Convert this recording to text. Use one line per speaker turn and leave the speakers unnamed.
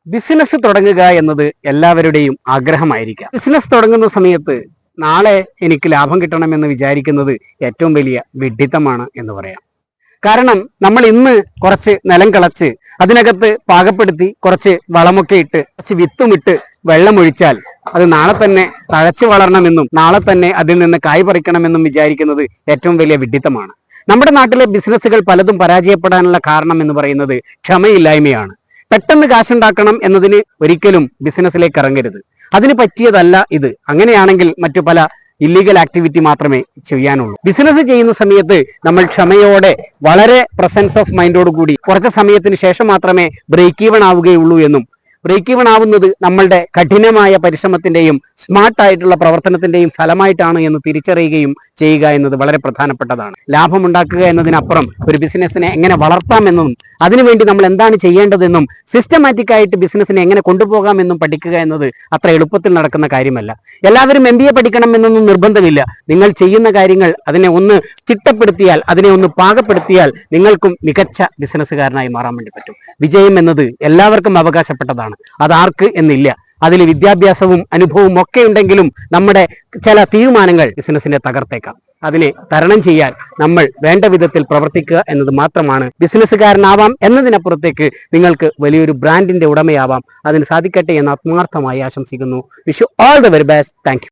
Business തുടങ്ങുക എന്നത് എല്ലാവരുടെയും ആഗ്രഹമായിരിക്കാം. ബിസിനസ് തുടങ്ങുന്ന സമയത്ത് നാളെ എനിക്ക് ലാഭം കിട്ടണമെന്ന് വിചാരിക്കുന്നത് ഏറ്റവും വലിയ വിഡ്ഢിത്തമാണ് എന്ന് പറയാം. കാരണം നമ്മൾ ഇന്ന് കുറച്ച് നിലം കിളച്ച് അതിനകത്ത് പാകപ്പെടുത്തി കുറച്ച് വളമൊക്കെ ഇട്ട് കുറച്ച് വിത്തുമിട്ട് വെള്ളമൊഴിച്ചാൽ അത് നാളെ തന്നെ തഴച്ചു വളരണമെന്നും നാളെ തന്നെ അതിൽ നിന്ന് കായ് പറിക്കണമെന്നും വിചാരിക്കുന്നത് ഏറ്റവും വലിയ വിഡ്ഢിത്തമാണ്. നമ്മുടെ നാട്ടിലെ ബിസിനസ്സുകൾ പലതും പരാജയപ്പെടാനുള്ള കാരണം എന്ന് പറയുന്നത് ക്ഷമയില്ലായ്മയാണ്. പെട്ടെന്ന് കാശുണ്ടാക്കണം എന്നതിന് ഒരിക്കലും ബിസിനസ്സിലേക്ക് ഇറങ്ങരുത്. അതിന് പറ്റിയതല്ല ഇത്. അങ്ങനെയാണെങ്കിൽ മറ്റു പല ഇല്ലീഗൽ ആക്ടിവിറ്റി മാത്രമേ ചെയ്യാനുള്ളൂ. ബിസിനസ് ചെയ്യുന്ന സമയത്ത് നമ്മൾ ക്ഷമയോടെ വളരെ പ്രസൻസ് ഓഫ് മൈൻഡോട് കൂടി കുറച്ച് സമയത്തിന് ശേഷം മാത്രമേ ബ്രേക്ക് ഈവൺ ആവുകയുള്ളൂ എന്നും ബ്രേക്ക് ഈവൺ ആവുന്നത് നമ്മളുടെ കഠിനമായ പരിശ്രമത്തിന്റെയും സ്മാർട്ടായിട്ടുള്ള പ്രവർത്തനത്തിന്റെയും ഫലമായിട്ടാണ് എന്ന് തിരിച്ചറിയുകയും ചെയ്യുക എന്നത് വളരെ പ്രധാനപ്പെട്ടതാണ്. ലാഭമുണ്ടാക്കുക എന്നതിനപ്പുറം ഒരു ബിസിനസ്സിനെ എങ്ങനെ വളർത്താമെന്നും അതിനുവേണ്ടി നമ്മൾ എന്താണ് ചെയ്യേണ്ടതെന്നും സിസ്റ്റമാറ്റിക് ആയിട്ട് ബിസിനസ്സിനെ എങ്ങനെ കൊണ്ടുപോകാമെന്നും പഠിക്കുക എന്നത് അത്ര എളുപ്പത്തിൽ നടക്കുന്ന കാര്യമല്ല. എല്ലാവരും MBA പഠിക്കണമെന്നൊന്നും നിർബന്ധമില്ല. നിങ്ങൾ ചെയ്യുന്ന കാര്യങ്ങൾ അതിനെ ഒന്ന് ചിട്ടപ്പെടുത്തിയാൽ, അതിനെ ഒന്ന് പാകപ്പെടുത്തിയാൽ നിങ്ങൾക്കും മികച്ച ബിസിനസ്സുകാരനായി മാറാൻ വേണ്ടി പറ്റും. വിജയം എന്നത് എല്ലാവർക്കും അവകാശപ്പെട്ടതാണ്. അതാർക്ക് എന്നില്ല. അതിൽ വിദ്യാഭ്യാസവും അനുഭവവും ഒക്കെ ഉണ്ടെങ്കിലും നമ്മുടെ ചില തീരുമാനങ്ങൾ ബിസിനസ്സിനെ തകർത്തേക്കാം. അതിനെ തരണം ചെയ്യാൻ നമ്മൾ വേണ്ട വിധത്തിൽ പ്രവർത്തിക്കുക എന്നത് മാത്രമാണ്. ബിസിനസ്സുകാരനാവാം എന്നതിനപ്പുറത്തേക്ക് നിങ്ങൾക്ക് വലിയൊരു ബ്രാൻഡിന്റെ ഉടമയാവാം. അതിന് സാധിക്കട്ടെ എന്ന് ആത്മാർത്ഥമായി ആശംസിക്കുന്നു. Wish you all the very best. Thank you.